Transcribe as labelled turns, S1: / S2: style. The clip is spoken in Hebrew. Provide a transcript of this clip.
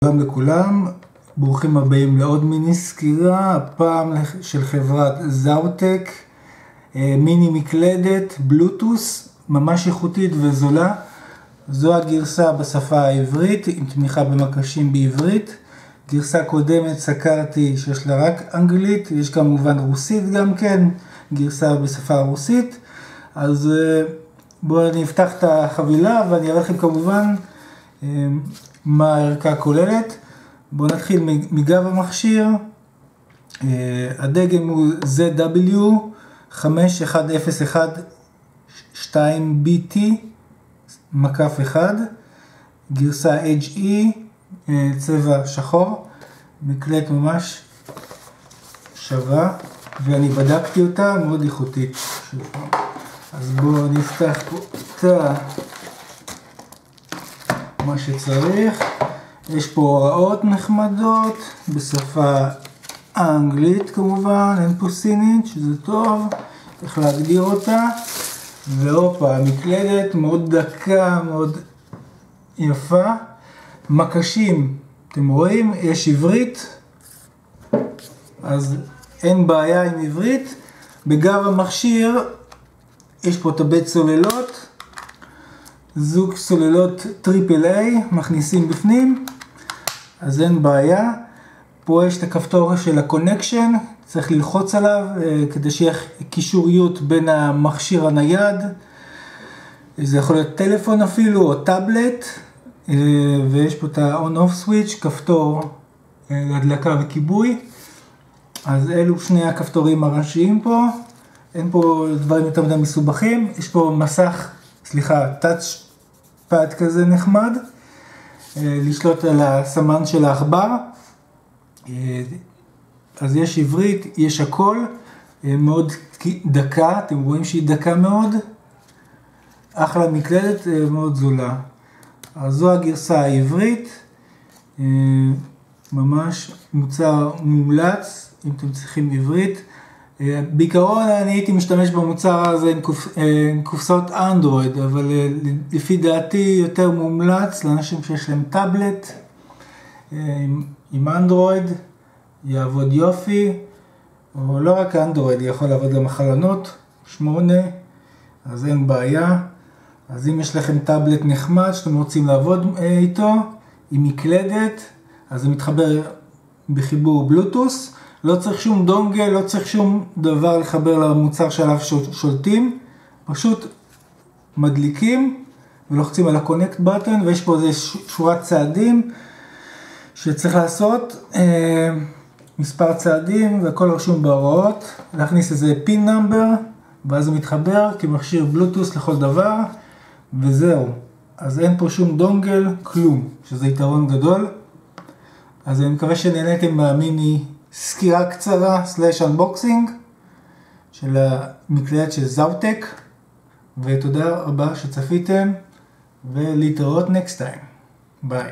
S1: שלום לכולם, ברוכים הבאים לעוד מיני סקירה, הפעם של חברת זאוטק, מיני מקלדת בלוטוס, ממש איכותית וזולה. זו הגרסה בשפה העברית עם תמיכה במקשים בעברית. גרסה קודמת סקרתי שיש לה רק אנגלית, יש כמובן רוסית גם כן, גרסה בשפה הרוסית. אז בואו נפתח את החבילה ואני אראה לכם כמובן מה הערכה כוללת. בואו נתחיל מגב המכשיר. הדגם הוא ZW51012BT-1, גרסה HE, צבע שחור, מקלדת ממש שווה, ואני בדקתי אותה, מאוד איכותית. אז בואו נפתח פה את מה שצריך. יש פה הוראות נחמדות בשפה האנגלית כמובן, אין פה סינית שזה טוב, איך להגדיר אותה. והופה, המקלדת מאוד דקה, מאוד יפה. מקשים, אתם רואים, יש עברית, אז אין בעיה עם עברית. בגב המכשיר יש פה את הבית סוללות, זוג סוללות טריפל איי, מכניסים בפנים, אז אין בעיה. פה יש את הכפתור של הקונקשן, צריך ללחוץ עליו כדי שיהיה קישוריות בין המכשיר הנייד, זה יכול להיות טלפון אפילו או טאבלט, ויש פה את ה-on-off switch, כפתור להדלקה וכיבוי. אז אלו שני הכפתורים הראשיים פה, אין פה דברים יותר מדי מסובכים. יש פה מסך, טאץ' פאד כזה נחמד, לשלוט על הסמן של העכבר. אז יש עברית, יש הכל, מאוד דקה, אתם רואים שהיא דקה מאוד, אחלה מקלדת, מאוד זולה. אז זו הגרסה העברית, ממש מוצר מומלץ אם אתם צריכים עברית. בעיקרון אני הייתי משתמש במוצר הזה עם קופסאות אנדרואיד, אבל לפי דעתי יותר מומלץ לאנשים שיש להם טאבלט עם אנדרואיד, יעבוד יופי, או לא רק אנדרואיד, יכול לעבוד גם החלונות 8, אז אין בעיה. אז אם יש לכם טאבלט נחמד שאתם רוצים לעבוד איתו, עם מקלדת, אז זה מתחבר בחיבור בלוטוס, לא צריך שום דונגל, לא צריך שום דבר לחבר למוצר שעליו שולטים, פשוט מדליקים ולוחצים על הקונקט בטן, ויש פה איזה שורת צעדים שצריך לעשות, מספר צעדים והכל רשום בהוראות, להכניס איזה פין נאמבר, ואז הוא מתחבר כמכשיר בלוטוס לכל דבר, וזהו. אז אין פה שום דונגל, כלום, שזה יתרון גדול. אז אני מקווה שנהניתם מהמיני סקירה קצרה / אנבוקסינג של המקלדת של זאוטק, ותודה רבה שצפיתם, ולהתראות next time. ביי.